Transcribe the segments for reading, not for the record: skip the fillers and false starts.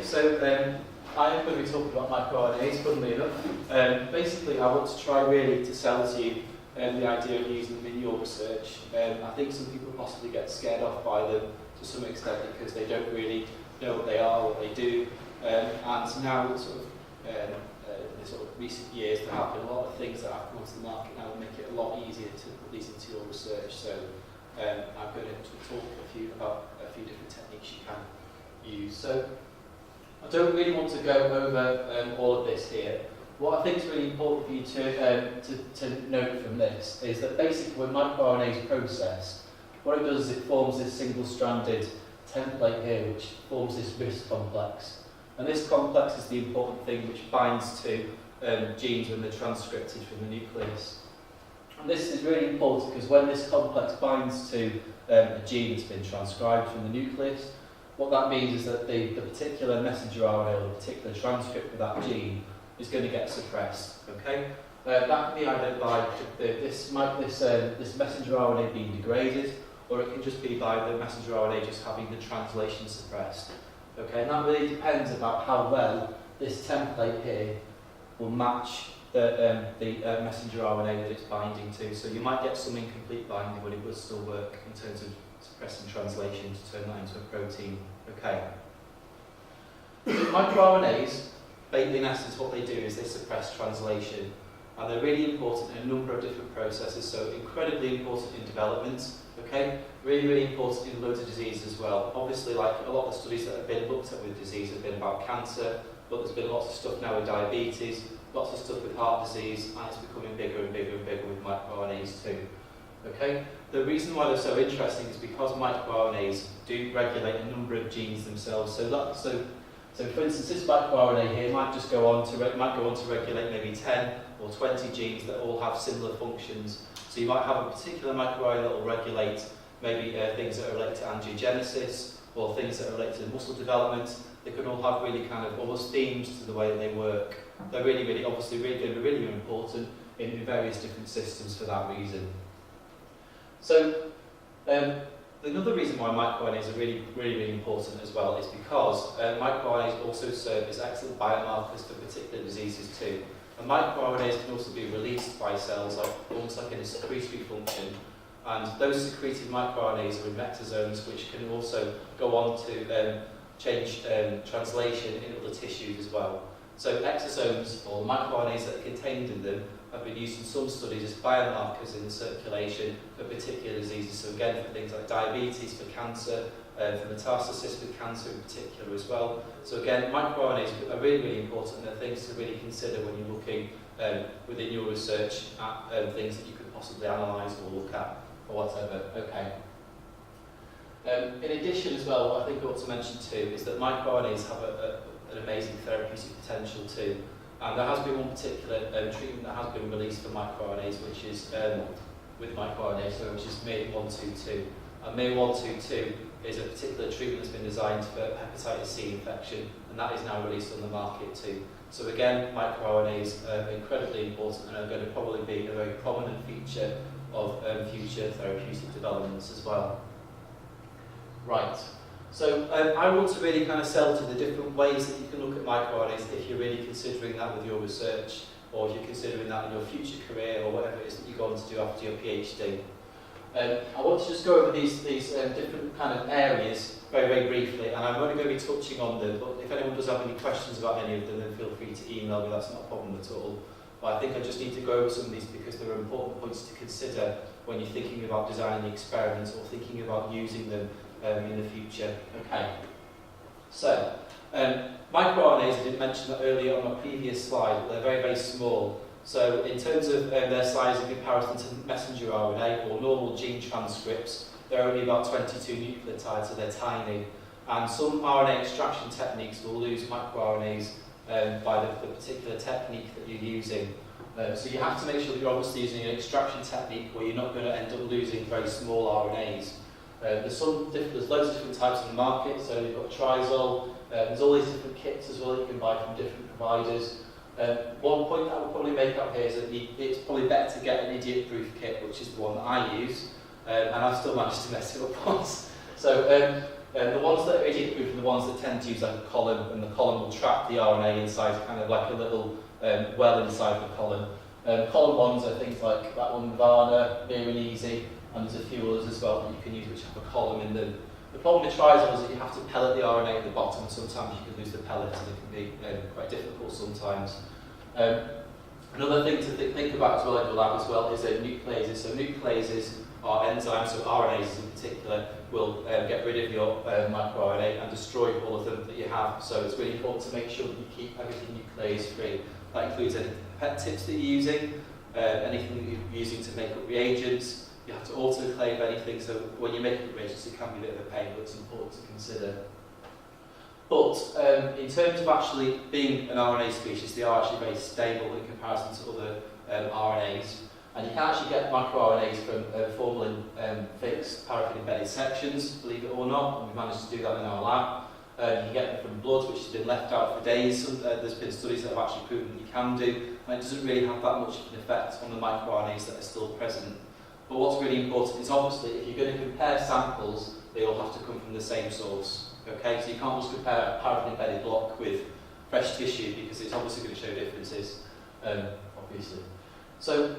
So I'm going to be talking about microRNAs, funnily enough. Basically, I want to try really to sell to you the idea of using them in your research. I think some people possibly get scared off by them to some extent because they don't really know what they are, what they do. And now, in the sort of recent years, there have been a lot of things that have come to the market now that make it a lot easier to put these into your research. So I'm going to talk about a few different techniques you can use. So I don't really want to go over all of this here. What I think is really important for you to note from this is that basically when microRNA is processed, what it does is it forms this single-stranded template here which forms this RIS complex. And this complex is the important thing which binds to genes when they're transcripted from the nucleus. And this is really important because when this complex binds to a gene that's been transcribed from the nucleus, what that means is that the particular messenger RNA or the particular transcript of that gene is going to get suppressed. Okay, that can be either by this messenger RNA being degraded, or it can just be by the messenger RNA just having the translation suppressed. Okay, and that really depends about how well this template here will match the messenger RNA that it's binding to. So you might get some incomplete binding, but it would still work in terms of suppressing translation to turn that into a protein. Okay. microRNAs, in essence, what they do is they suppress translation, and they're really important in a number of different processes. So incredibly important in development. Okay, really important in loads of diseases as well. Obviously, like a lot of the studies that have been looked at with disease have been about cancer, but there's been lots of stuff now with diabetes, lots of stuff with heart disease, and it's becoming bigger and bigger and bigger with microRNAs too. Okay, the reason why they're so interesting is because microRNAs do regulate a number of genes themselves. So for instance, this microRNA here might go on to regulate maybe 10 or 20 genes that all have similar functions. So you might have a particular microRNA that will regulate maybe things that are related to angiogenesis or things that are related to muscle development. They can all have really kind of almost themes to the way that they work. They're really important in various different systems for that reason. So another reason why microRNAs are really important as well is because microRNAs also serve as excellent biomarkers for particular diseases too. And microRNAs can also be released by cells, almost like in a secretory function. And those secreted microRNAs are in exosomes, which can also go on to change translation in other tissues as well. So exosomes, or microRNAs that are contained in them, have been used in some studies as biomarkers in the circulation for particular diseases. So again, for things like diabetes, for cancer, for metastasis with cancer in particular as well. So again, microRNAs are really important, and they're things to really consider when you're looking within your research at things that you could possibly analyse or look at or whatever. Okay. In addition as well, what I think I ought to mention too is that microRNAs have an amazing therapeutic potential too. And there has been one particular treatment that has been released for microRNAs, which is with microRNAs, which is MIR-122. And MIR-122 is a particular treatment that's been designed for hepatitis C infection, and that is now released on the market too. So again, microRNAs are incredibly important and are going to probably be a very prominent feature of future therapeutic developments as well. Right. So I want to really kind of sell to the different ways that you can look at microRNAs if you're really considering that with your research, or if you're considering that in your future career, or whatever it is that you go on to do after your PhD. I want to just go over these different kind of areas very briefly, and I'm only going to be touching on them, but if anyone does have any questions about any of them, then feel free to email me, that's not a problem at all. But I think I just need to go over some of these because there are important points to consider when you're thinking about designing the experiments or thinking about using them in the future. Okay. So, microRNAs, I did mention that earlier on my previous slide, but they're very small. So in terms of their size in comparison to messenger RNA or normal gene transcripts, they're only about 22 nucleotides, so they're tiny. And some RNA extraction techniques will lose microRNAs by the particular technique that you're using. So you have to make sure that you're obviously using an extraction technique where you're not going to end up losing very small RNAs. There's loads of different types in the market, so you've got Trizol, there's all these different kits as well that you can buy from different providers. One point that I would probably make up here is that it's probably better to get an idiot-proof kit, which is the one that I use, and I've still managed to mess it up once. So The ones that are idiot-proof are the ones that tend to use like a column, and the column will trap the RNA inside kind of like a little well inside the column. Column ones are things like that one, Varna, Near and Easy, and there's a few others as well that you can use which have a column in them. The problem with triazole is that you have to pellet the RNA at the bottom, and sometimes you can lose the pellet, and it can be quite difficult sometimes. Another thing to think about as well in your lab as well is nucleases. So nucleases are enzymes, so RNAs in particular will get rid of your microRNA and destroy all of them that you have. So it's really important to make sure that you keep everything nuclease free. That includes any pet tips that you're using, anything that you're using to make up reagents. You have to autoclave anything, so when you make up reagents it can be a bit of a pain, but it's important to consider. But in terms of actually being an RNA species, they are actually very stable in comparison to other RNAs. And you can actually get microRNAs from formalin fixed paraffin embedded sections, believe it or not, and we've managed to do that in our lab. You can get them from blood, which has been left out for days. There's been studies that have actually proven that you can do, and it doesn't really have that much of an effect on the microRNAs that are still present. But what's really important is obviously if you're going to compare samples, they all have to come from the same source. Okay, so you can't just compare a paraffin embedded block with fresh tissue because it's obviously going to show differences, obviously. So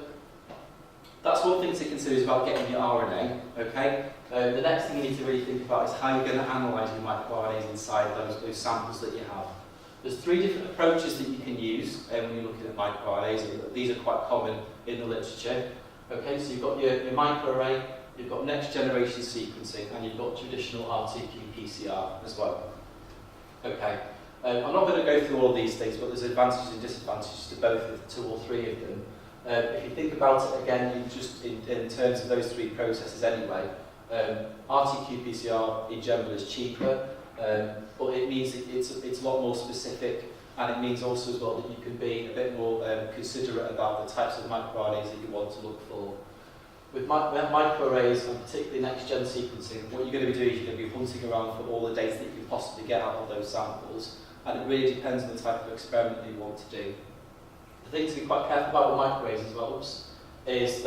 that's one thing to consider is about getting your RNA. Okay, the next thing you need to really think about is how you're going to analyse your microRNAs inside those samples that you have. There's 3 different approaches that you can use when you're looking at microRNAs. These are quite common in the literature. Okay, so you've got your microarray, you've got next generation sequencing, and you've got traditional RT-qPCR as well. Okay, I'm not going to go through all of these things, but there's advantages and disadvantages to both, 2 or 3 of them. If you think about it again, you just in terms of those 3 processes anyway, RT-qPCR in general is cheaper, but it means it's a lot more specific, and it means also as well that you can be a bit more considerate about the types of microRNAs that you want to look for. With microarrays, and particularly next-gen sequencing, what you're going to be doing is you're going to be hunting around for all the data that you can possibly get out of those samples, and it really depends on the type of experiment that you want to do. The thing to be quite careful about with microarrays as well is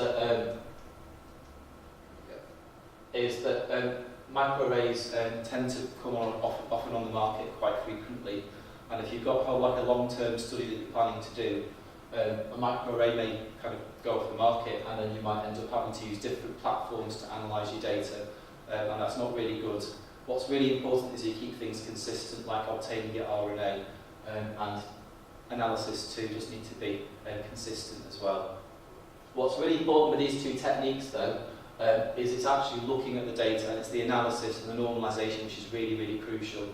that microarrays tend to come often on the market quite frequently, and if you've got like a long-term study that you're planning to do, a microarray may kind of go off the market, and then you might end up having to use different platforms to analyse your data, and that's not really good. What's really important is you keep things consistent, like obtaining your RNA, and analysis too just need to be consistent as well. What's really important with these 2 techniques though, is it's actually looking at the data, and it's the analysis and the normalisation which is really, really crucial.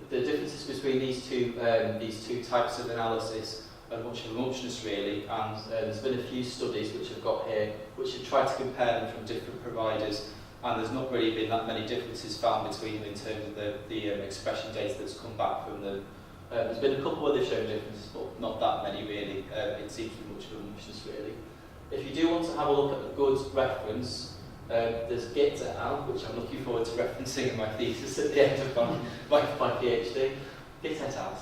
The differences between these two types of analysis are much of a muchness really, and there's been a few studies which I've got here which have tried to compare them from different providers, and there's not really been that many differences found between them in terms of the expression data that's come back from them. There's been a couple where they've shown differences, but not that many really. It seems to be much of a muchness really. If you do want to have a look at a good reference, there's Git et al, which I'm looking forward to referencing in my thesis at the end of my PhD. Git et al.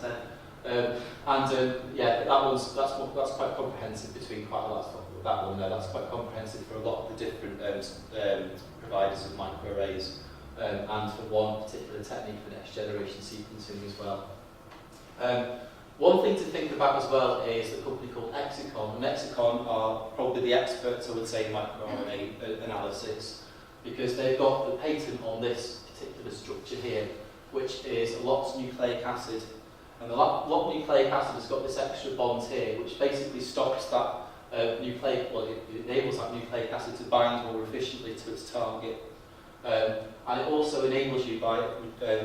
Yeah, that's quite comprehensive between quite a lot of stuff. That one there, that's quite comprehensive for a lot of the different providers of microarrays, and for one particular technique for next generation sequencing as well. One thing to think about as well is a company called Exicon, and Exicon are probably the experts, I would say, in microRNA analysis, because they've got the patent on this particular structure here, which is a LOX nucleic acid. And the LOX nucleic acid has got this extra bond here, which basically stops that it enables that nucleic acid to bind more efficiently to its target. And it also enables you by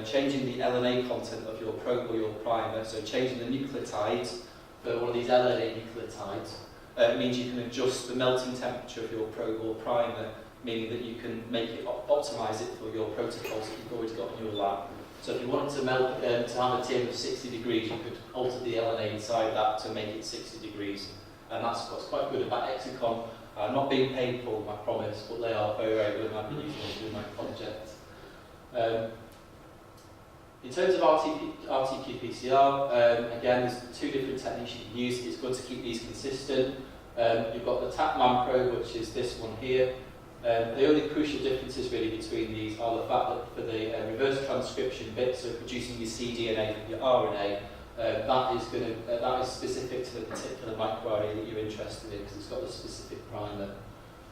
changing the LNA content of your probe or your primer, so changing the nucleotides for one of these LNA nucleotides. It means you can adjust the melting temperature of your probe or primer, meaning that you can make it optimise it for your protocols that you've already got in your lab. So if you wanted to melt to have a TM of 60 degrees, you could alter the LNA inside that to make it 60 degrees. And that's what's quite good about Exicon. Not being paid for them, I promise, but they are very, very good, and I've been using them in my project. In terms of RT-qPCR, again, there's 2 different techniques you can use. It's good to keep these consistent. You've got the TAPMAN probe, which is this one here, The only crucial differences really between these are the fact that for the reverse transcription bit, so producing your cDNA from your RNA, that is specific to the particular microRNA that you're interested in because it's got a specific primer.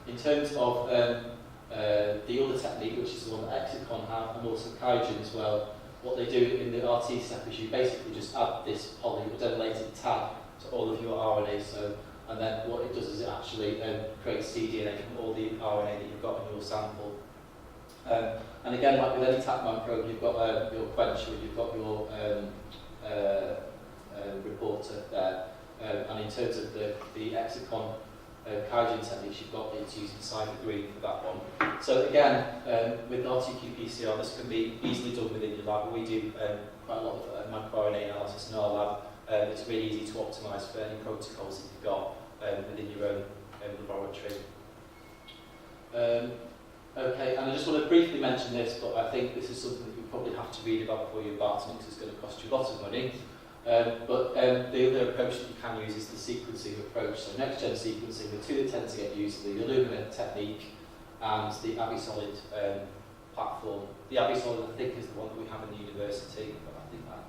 In terms of the other technique, which is the one that Exicon have, and also QIAGEN as well, what they do in the RT step is you basically just add this polyadenylated tag to all of your RNA. So, and then what it does is it actually creates cDNA from all the RNA that you've got in your sample. And again, like with any TaqMan probe, you've got your quencher, you've got your reporter there. And in terms of the Exicon QIAGEN techniques, you've got it's using cyber green for that one. So again, with RT-qPCR, this can be easily done within your lab. We do quite a lot of microRNA analysis in our lab. It's really easy to optimise for any protocols that you've got within your own laboratory. Okay, and I just want to briefly mention this, but I think this is something that you probably have to read about before you embark on it because it's going to cost you lots of money. But the other approach that you can use is the sequencing approach. So next-gen sequencing, the two that tend to get used are the Illumina technique and the AbiSolid platform. The AbiSolid, I think, is the one that we have in the university. But I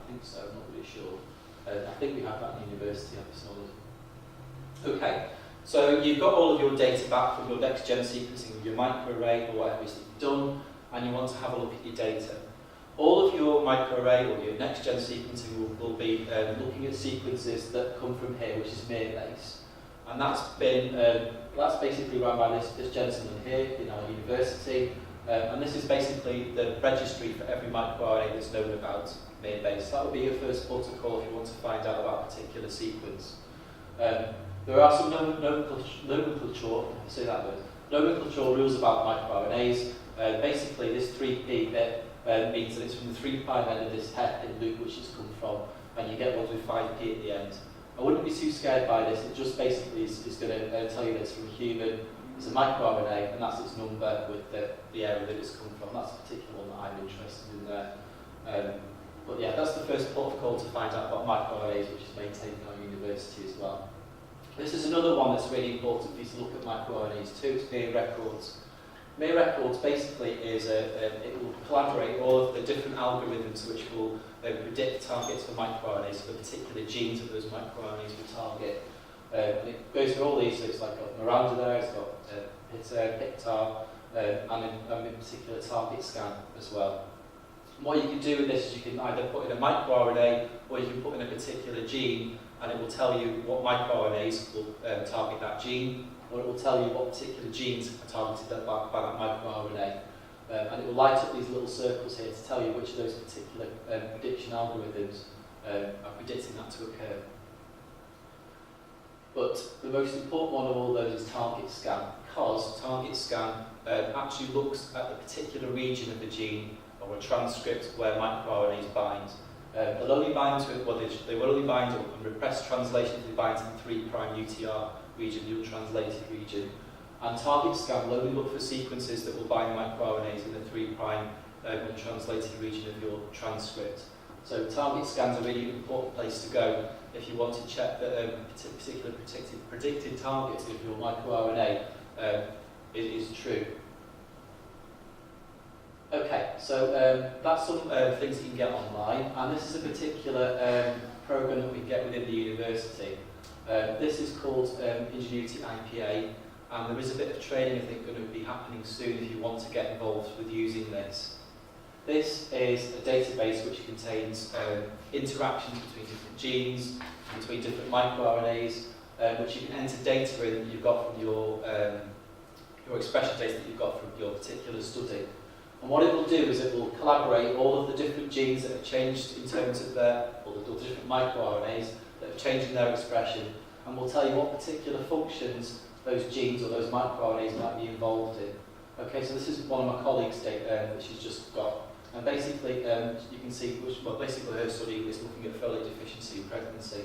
think so. I'm not really sure. I think we have that in the university, AbiSolid. Okay. So you've got all of your data back from your next-gen sequencing of your microarray or whatever it is that you've done, and you want to have a look at your data. All of your microarray or your next-gen sequencing will be looking at sequences that come from here, which is MAIR-based. And that's basically run by this gentleman here in our university. And this is basically the registry for every microarray that's known about MAIR-based. That would be your first protocol if you want to find out about a particular sequence. There are some nomenclature rules about microRNAs. Basically, this 3P bit means that it's from the 3' end of this hairpin loop which it's come from, and you get one with 5P at the end. I wouldn't be too scared by this. It just basically is going to tell you that it's from a human. It's a microRNA, and that's its number with the area that it's come from. That's the particular one that I'm interested in there. But yeah, that's the first protocol to find out about microRNAs, which is maintained in our university as well. This is another one that's really important for you to look at microRNAs too. It's MAIR records. MAIR records basically is it will collaborate all of the different algorithms which will predict targets for microRNAs for particular genes that those microRNAs will target. And it goes through all these, so it's like got Miranda there, it's got PICTAR, and in particular target scan as well. And what you can do with this is you can either put in a microRNA or you can put in a particular gene, and it will tell you what microRNAs will target that gene, or it will tell you what particular genes are targeted by that microRNA. And it will light up these little circles here to tell you which of those particular prediction algorithms are predicting that to occur. But the most important one of all those is target scan, because target scan actually looks at the particular region of the gene or a transcript where microRNAs bind. They'll only bind to it, well, they will only bind on repressed translation if they bind to the 3' UTR region, the untranslated region. And target scan will only look for sequences that will bind microRNAs in the 3' untranslated region of your transcript. So target scan's a really important place to go if you want to check that a particular predicted target of your microRNA is true. Okay, so that's some things that you can get online, and this is a particular program that we get within the university. This is called Ingenuity IPA, and there is a bit of training I think going to be happening soon if you want to get involved with using this. This is a database which contains interactions between different genes, between different microRNAs, which you can enter data in that you've got from your expression data that you've got from your particular study. And what it will do is it will collaborate all of the different genes that have changed in terms of all the different microRNAs that have changed in their expression, and will tell you what particular functions those genes or those microRNAs might be involved in. Okay, so this is one of my colleagues' data that she's just got. And basically, you can see, basically her study is looking at folate deficiency in pregnancy.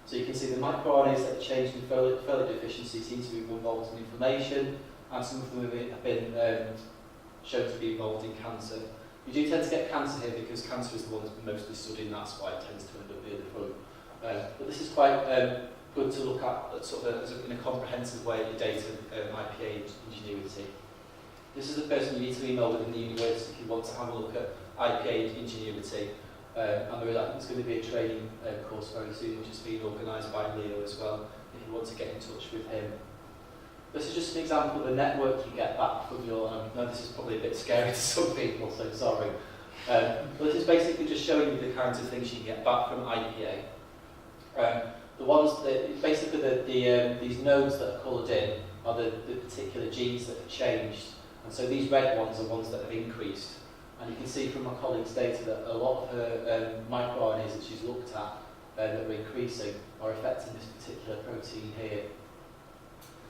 So you can see the microRNAs that have changed in folate deficiency seem to be involved in inflammation, and some of them have been shown to be involved in cancer. You do tend to get cancer here because cancer is the one that's been mostly studied, and that's why it tends to end up near the front. But this is quite good to look at sort of in a comprehensive way at your data IPA ingenuity. This is the person you need to email within the university if you want to have a look at IPA ingenuity. And there's going to be a training course very soon, which is being organised by Leo as well, if you want to get in touch with him. This is just an example of a network you get back from your, I know this is probably a bit scary to some people, so sorry. But this is basically just showing you the kinds of things you can get back from IPA. The ones that, basically these nodes that are coloured in are the particular genes that have changed. And so these red ones are ones that have increased. And you can see from my colleague's data that a lot of her microRNAs that she's looked at that are increasing are affecting this particular protein here.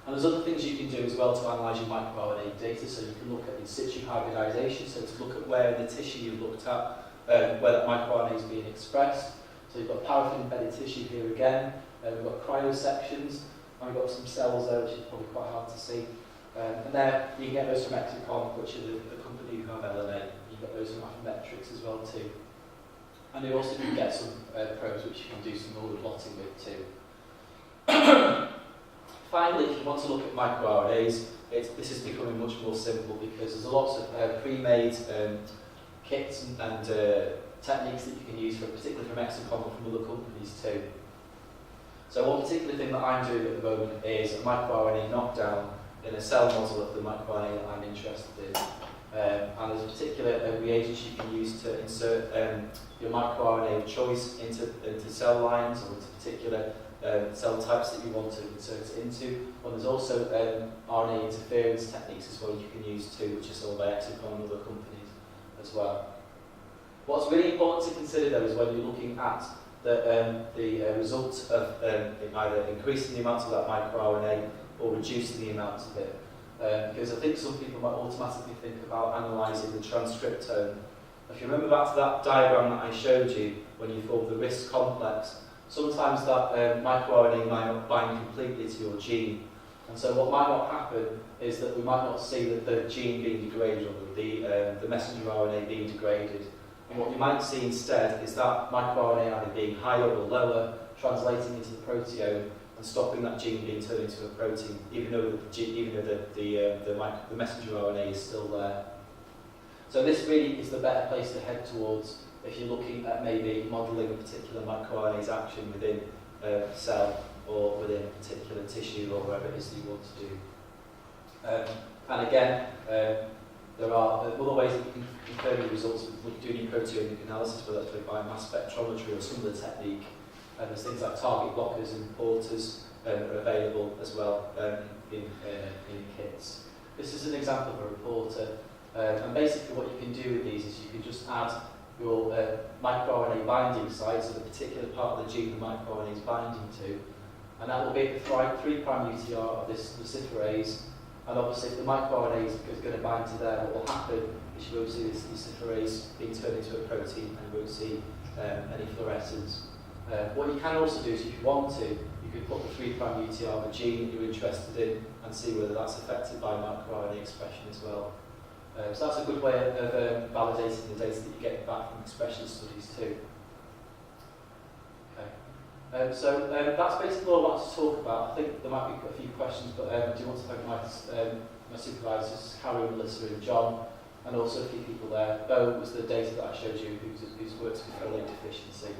And there's other things you can do as well to analyse your microRNA data. So you can look at in situ hybridisation, so to look at where in the tissue you've looked at, where that microRNA is being expressed. So you've got paraffin embedded tissue here again, we've got cryosections, and we've got some cells there which is probably quite hard to see. And there you can get those from Exicon, which are the company who have LNA. You've got those from Affymetrix as well too. And you also can get some probes which you can do some order plotting with too. Finally, if you want to look at microRNAs, this is becoming much more simple because there's lots of pre-made kits and techniques that you can use, particularly from Exicon or from other companies too. So one particular thing that I'm doing at the moment is a microRNA knockdown in a cell model of the microRNA that I'm interested in. And there's a particular reagents you can use to insert your microRNA of choice into cell lines or into particular cell types that you want to insert it into. Well, there's also RNA interference techniques as well you can use too, which are sold by Exicon and other companies as well. What's really important to consider though is when you're looking at the results of either increasing the amount of that microRNA or reducing the amount of it. Because I think some people might automatically think about analysing the transcriptome. If you remember back to that diagram that I showed you when you formed the RISC complex, sometimes that microRNA might not bind completely to your gene. And so what might not happen is that we might not see the gene being degraded or the messenger RNA being degraded. And what you might see instead is that microRNA either being higher or lower, translating into the proteome and stopping that gene being turned into a protein, even though the messenger RNA is still there. So this really is the better place to head towards if you're looking at maybe modelling a particular microRNA's action within a cell or within a particular tissue or wherever it is that you want to do. And again, there are other ways that you can confirm the results of doing proteomic analysis, whether that's by mass spectrometry or some other technique. There's things like target blockers and porters are available as well in kits. This is an example of a reporter, and basically what you can do with these is you can just add your microRNA binding site, so the particular part of the gene the microRNA is binding to, and that will be at the 3' UTR of this luciferase. And obviously, if the microRNA is going to bind to there, what will happen is you won't see this luciferase being turned into a protein, and you won't see any fluorescence. What you can also do is, if you want to, you could put the 3' UTR of a gene that you're interested in and see whether that's affected by microRNA expression as well. So that's a good way of validating the data that you're getting back from expression studies too. Okay. So that's basically all I wanted to talk about. I think there might be a few questions, but I do want to thank my supervisors, Harry, Melissa and John, and also a few people there. Bo was the data that I showed you, who's works with folate deficiency.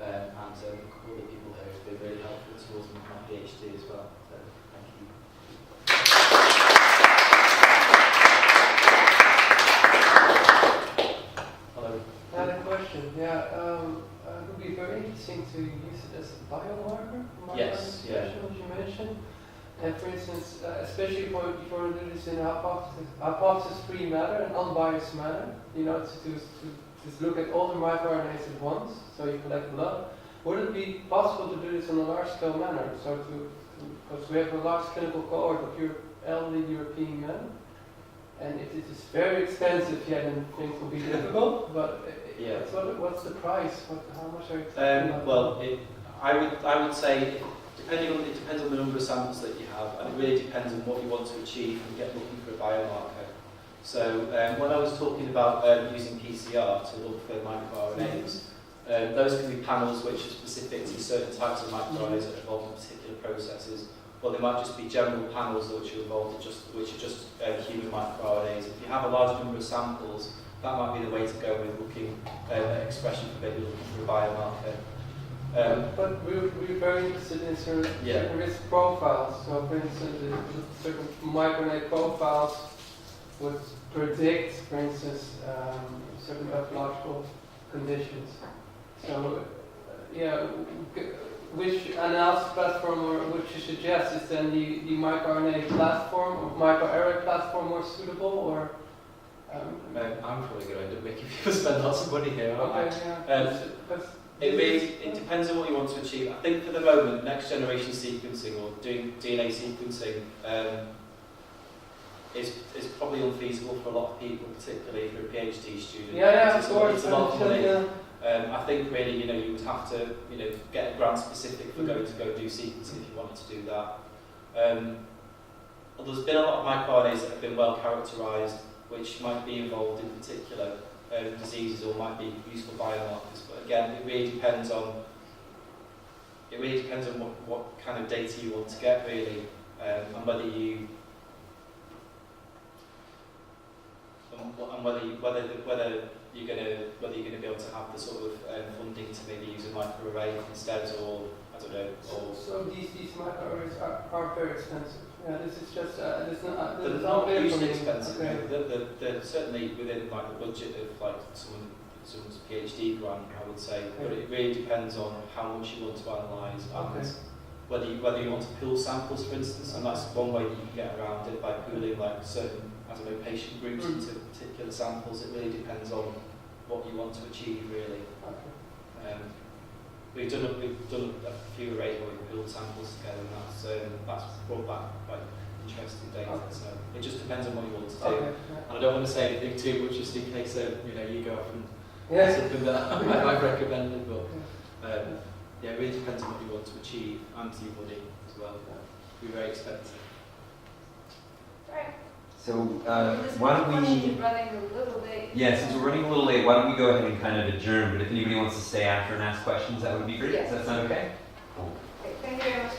And a couple of the people here have been really helpful towards my PhD as well. So, thank you. Hello. I had a question. Yeah, it would be very interesting to use it as a biomarker. Yes. Yeah. As you mentioned. And for instance, especially if you want to do this in a hypothesis-free manner, an unbiased manner, you know, to just look at all the microRNAs at once, so you collect blood. Would it be possible to do this in a large-scale manner? So because we have a large clinical cohort of elderly European men, and it is very expensive, yeah, then things will be difficult. But yeah, what's the price? How much are you talking about? Well, I would say it depends on the number of samples that you have, and it really depends on what you want to achieve and get looking for a biomarker. So when I was talking about using PCR to look for microRNAs, Those can be panels which are specific to certain types of microRNAs that are involved in particular processes, or they might just be general panels which are involved in which are just human microRNAs. If you have a large number of samples, that might be the way to go with looking at expression for maybe looking for a biomarker. But we're very interested in certain risk profiles. So, for instance, certain microRNA profiles would predict, for instance, certain pathological conditions. So, which analysis platform or which you suggest is then the microRNA platform or microarray platform more suitable, or? I'm probably going to end up making people spend lots of money here, aren't Okay, it depends on what you want to achieve. I think for the moment, next generation sequencing or doing DNA sequencing is probably unfeasible for a lot of people, particularly for a PhD student. Of course. It's a lot of money. I think really, you would have to, get a grant specific for going to go do sequencing if you wanted to do that. There's been a lot of microRNAs that have been well characterised, which might be involved in particular diseases or might be useful biomarkers. But again, it really depends on what kind of data you want to get really, and whether you're going to be able to have the sort of funding to maybe use a microarray instead, or I don't know. So these microarrays are very expensive. Yeah, this is just they're not hugely expensive. Okay. They're certainly within like the budget of like someone's PhD grant, I would say. Okay. But it really depends on how much you want to analyse and whether you want to pool samples, for instance. And that's one way you can get around it, by pooling like certain patient groups into particular samples. It really depends on what you want to achieve, really. Okay. We've done a few arrays where we pooled samples together, and that's brought back quite interesting data. Okay. So it just depends on what you want to do. Okay. And I don't want to say anything too much, just in case you go off and something that I might recommend it, but it really depends on what you want to achieve and your money as well. It'll be very expensive. Right. So why don't we? Running a little late. Yeah, since we're running a little late, why don't we go ahead and kind of adjourn? But if anybody wants to stay after and ask questions, that would be great. Yes. Does that sound okay? Cool. Okay, thank you very much.